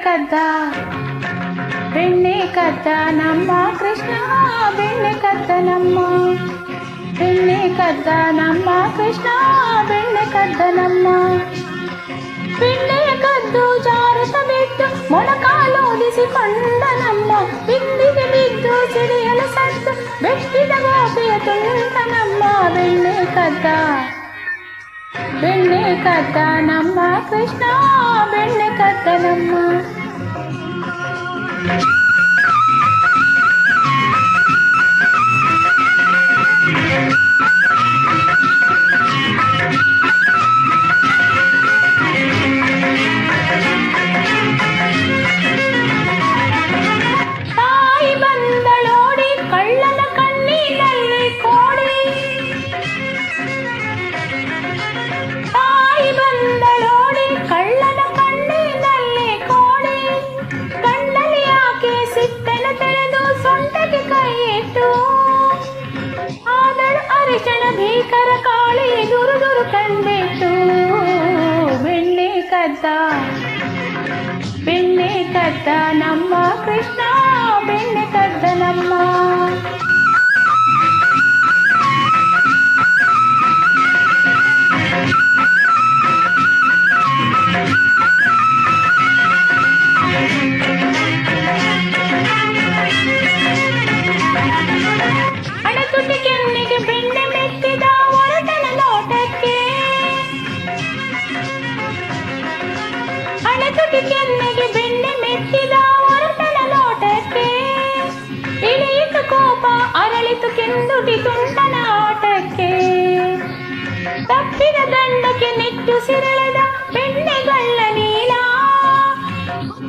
ಕದ್ದ ಬೆಣ್ಣೆ ಕದ್ದ ನಮ್ಮ ಕೃಷ್ಣ, ಬೆಣ್ಣೆ ಕದ್ದ ನಮ್ಮ, ಬೆಣ್ಣೆ ಕದ್ದ ನಮ್ಮ ಕೃಷ್ಣ, ಬೆಣ್ಣೆ ಕದ್ದ ನಮ್ಮ. ಬೆಣ್ಣೆಯ ಕದ್ದು ಜಾರುತ್ತ ಬಿದ್ದು ಮೊಣಕಾಲೋದಿಸಿಕೊಂಡ ನಮ್ಮ, ಬಿಂದಿಗೆ ಬಿದ್ದು ಸಿಡಿಯಲು ಸದ್ದು ಬೆಟ್ಟಿದ ಗೋಪಿಯ ತುಂಟ ನಮ್ಮ. ಬೆಣ್ಣೆ ಕದ್ದ ಬೆಣ್ಣೆ ಕದ್ದ ನಮ್ಮ ಕೃಷ್ಣ, ಬೆಣ್ಣೆ ಕದ್ದ ನಮ್ಮ. ತಾಯಿ ಬಂದಳೋಡಿ ಕಳ್ಳನ ಕಣ್ಣಿನಲ್ಲಿ ಕೋಡಿ, ತಾಯಿ ಬಂದಳೋಡಿ ಕಳ್ಳನ ಕಣ್ಣಿನಲ್ಲಿ ಕೋಡಿ. ಕಣ್ಣಲ್ಲಿ ಆಕೆ ಸಿಟ್ಟನ್ನು ತೆರೆದು ಸೊಂಟಕ್ಕೆ ಕೈ ಇಟ್ಟು ಆದಳು ಅರಿಶಣ ಭೀಕರ ಕಾಳಿ ದುರು ದುರು ಕಂಡಿಟ್ಟು. ಬೆಣ್ಣೆ ಕದ್ದ ಬೆಣ್ಣೆ ಕದ್ದ ನಮ್ಮ ಕೃಷ್ಣ, ಬೆಣ್ಣೆ ಕದ್ದ ನಮ್ಮ. ಅಣತುಟಿ ಕೆನ್ನಿಗೆ ಬೆಣ್ಣೆ ಮೆತ್ತಿದ ಒರಟನ ನೋಟಕ್ಕೆ, ಅಣತುಟಿ ಕೆನ್ನಿಗೆ ಬೆಣ್ಣೆ ಮೆತ್ತಿದ ಒರಟನ ನೋಟಕ್ಕೆ. ಇಳಿಯಿತು ಕೋಪ ಅರಳಿತು ಕೆಂದುಟಿ ತುಂಟನ ಆಟಕ್ಕೆ. ತಪ್ಪಿದ ದಂಡಕ್ಕೆ ನಿಟ್ಟುಸಿರೆಳೆದ ಬೆಣ್ಣೆಗಳ್ಳ ನೀಲ,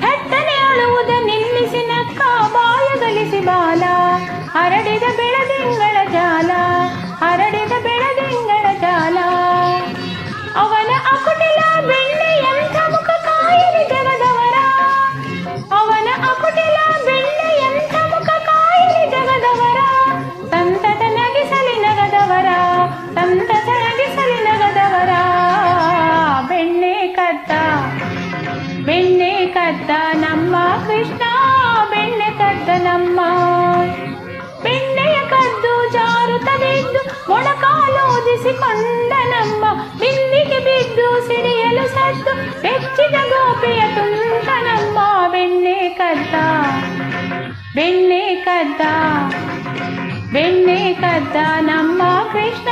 ಥಟ್ಟನೆ ಅಳುವುದ ನಿಲ್ಲಿಸಿ ನಕ್ಕ ಬಾಯಗಲಿಸಿ ಬಾಲ. ಹರಡಿದ ಬೆಳದಿಂಗಳ ಜಾಲ, ಹರಡಿದ ಬೆಳದಿಂಗಳ ಜಾಲ. ಅವನ ಅಕುಟಿಲ ಬೆಣ್ಣೆ ಎಂಥ ಮುಖ ಕಾಯಲಿ ಜಗದವರ, ಅವನ ಅಕುಟಿಲ ಬೆಣ್ಣೆ ಎಂಥ ಮುಖ ಕಾಯಲಿ ಜಗದವರ. ಸಂತತ ನಗಿಸಲಿ ನಗದವರ, ಸಂತತ ನಗಿಸಲಿ ನಗದವರ. ಬೆಣ್ಣೆ ಕದ್ದ ಬೆಣ್ಣೆ ಕದ್ದ ನಮ್ಮ ಕೃಷ್ಣ, ಬೆಣ್ಣೆ ಕದ್ದ ನಮ್ಮ. ಬೆಣ್ಣೆಯ ಕದ್ದು ಜಾರುತ್ತ ಬಿದ್ದು ಮೊಣಕಾಲೋದಿಸಿಕೊಂಡ ನಮ್ಮ, ಬಿಂದಿಗೆ ಬಿದ್ದು ಸಿಡಿಯಲು ಸದ್ದು ಬೆಚ್ಚಿದ ಗೋಪಿಯ ತುಂಟ ನಮ್ಮ. ಬೆಣ್ಣೆ ಕದ್ದ ಬೆಣ್ಣೆ ಕದ್ದ ಬೆಣ್ಣೆ ಕದ್ದ ನಮ್ಮ ಕೃಷ್ಣ,